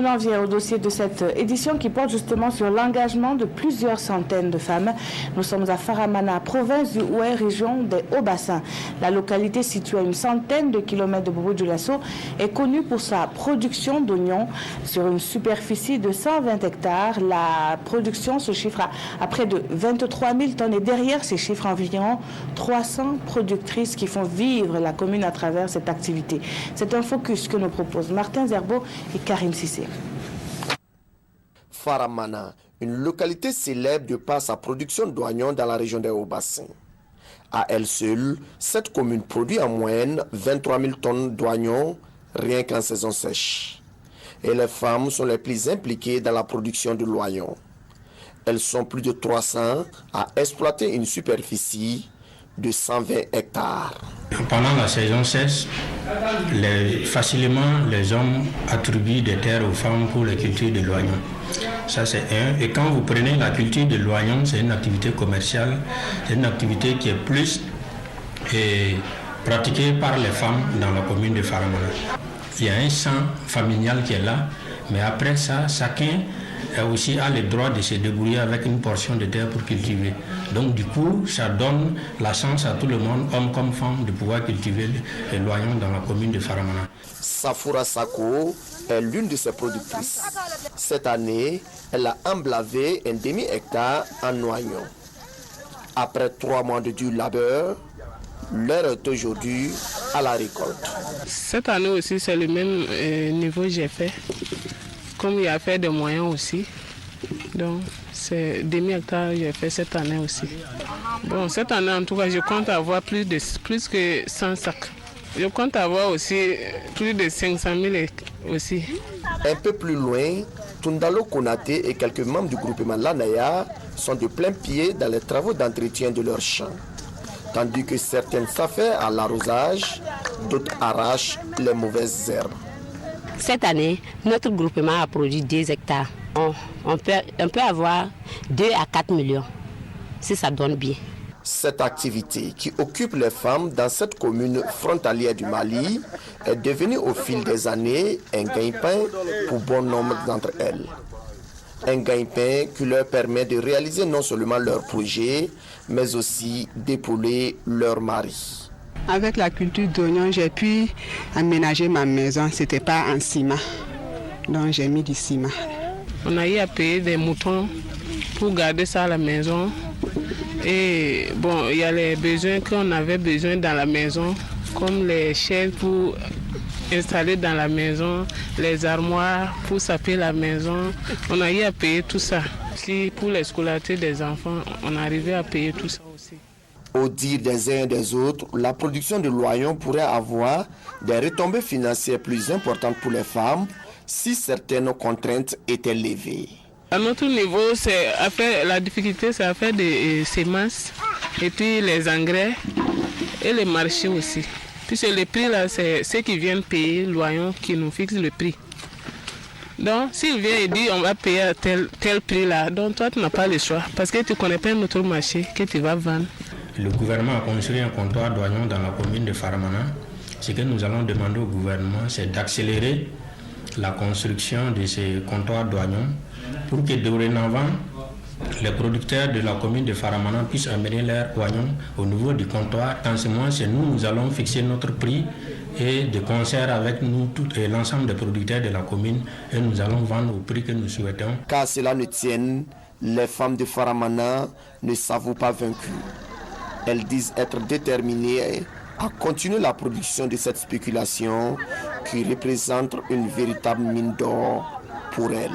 On en vient au dossier de cette édition qui porte justement sur l'engagement de plusieurs centaines de femmes. Nous sommes à Faramana, province du Ouai, région des Hauts-Bassins. La localité située à une centaine de kilomètres de Bobo-Dioulasso est connue pour sa production d'oignons sur une superficie de 120 hectares. La production se chiffre à près de 23 000 tonnes et derrière ces chiffres, environ 300 productrices qui font vivre la commune à travers cette activité. C'est un focus que nous proposent Martin Zerbo et Karim Sissé. Faramana, une localité célèbre de par sa production d'oignons dans la région des Hauts-Bassins. À elle seule, cette commune produit en moyenne 23 000 tonnes d'oignons rien qu'en saison sèche. Et les femmes sont les plus impliquées dans la production de l'oignon. Elles sont plus de 300 à exploiter une superficie de 120 hectares. Pendant la saison sèche, facilement les hommes attribuent des terres aux femmes pour la culture de l'oignon. Ça c'est un. Et quand vous prenez la culture de l'oignon, c'est une activité commerciale, c'est une activité qui est plus pratiquée par les femmes dans la commune de Faramana. Il y a un sang familial qui est là, mais après ça, chacun aussi a le droit de se débrouiller avec une portion de terre pour cultiver. Donc du coup, ça donne la chance à tout le monde, hommes comme femmes, de pouvoir cultiver l'oignon dans la commune de Faramana. Safoura Sako est l'une de ses productrices. Cette année, elle a emblavé un demi-hectare en oignons. Après 3 mois de dur labeur, l'heure est aujourd'hui à la récolte. Cette année aussi, c'est le même niveau que j'ai fait. Comme il y a fait des moyens aussi. Donc, c'est demi-hectare que j'ai fait cette année aussi. Bon, cette année, en tout cas, je compte avoir plus que 100 sacs. Je compte avoir aussi plus de 500 000 aussi. Un peu plus loin, Tundalo Konaté et quelques membres du groupement Lanaya sont de plein pied dans les travaux d'entretien de leurs champs. Tandis que certaines s'affairent à l'arrosage, d'autres arrachent les mauvaises herbes. Cette année, notre groupement a produit 2 hectares. On peut avoir 2 à 4 millions, si ça donne bien. Cette activité qui occupe les femmes dans cette commune frontalière du Mali est devenue au fil des années un gagne-pain pour bon nombre d'entre elles. Un gagne-pain qui leur permet de réaliser non seulement leurs projets, mais aussi d'épauler leur mari. Avec la culture d'oignons, j'ai pu aménager ma maison. Ce n'était pas en ciment. Donc j'ai mis du ciment. On a eu à payer des moutons pour garder ça à la maison. Et bon, il y a les besoins qu'on avait besoin dans la maison, comme les chaises pour installer dans la maison, les armoires pour saper la maison. On a eu à payer tout ça. Si pour les scolarités des enfants, on arrivait à payer tout ça aussi. Au dire des uns et des autres, la production de l'oignon pourrait avoir des retombées financières plus importantes pour les femmes si certaines contraintes étaient levées. À notre niveau, la difficulté, c'est à faire des semences et puis les engrais et les marchés aussi. Puisque le prix, là, c'est ceux qui viennent payer l'oignon qui nous fixent le prix. Donc, s'il vient et dit on va payer à tel prix là, donc toi, tu n'as pas le choix parce que tu ne connais pas un autre marché que tu vas vendre. Le gouvernement a construit un comptoir d'oignons dans la commune de Faramana. Ce que nous allons demander au gouvernement, c'est d'accélérer la construction de ces comptoirs d'oignons pour que dorénavant, les producteurs de la commune de Faramana puissent amener leurs oignons au niveau du comptoir. Dans ce mois, c'est nous allons fixer notre prix et de concert avec nous, l'ensemble des producteurs de la commune, et nous allons vendre au prix que nous souhaitons. Car cela ne tienne, les femmes de Faramana ne s'avouent pas vaincues. Elles disent être déterminées à continuer la production de cette spéculation qui représente une véritable mine d'or pour elles.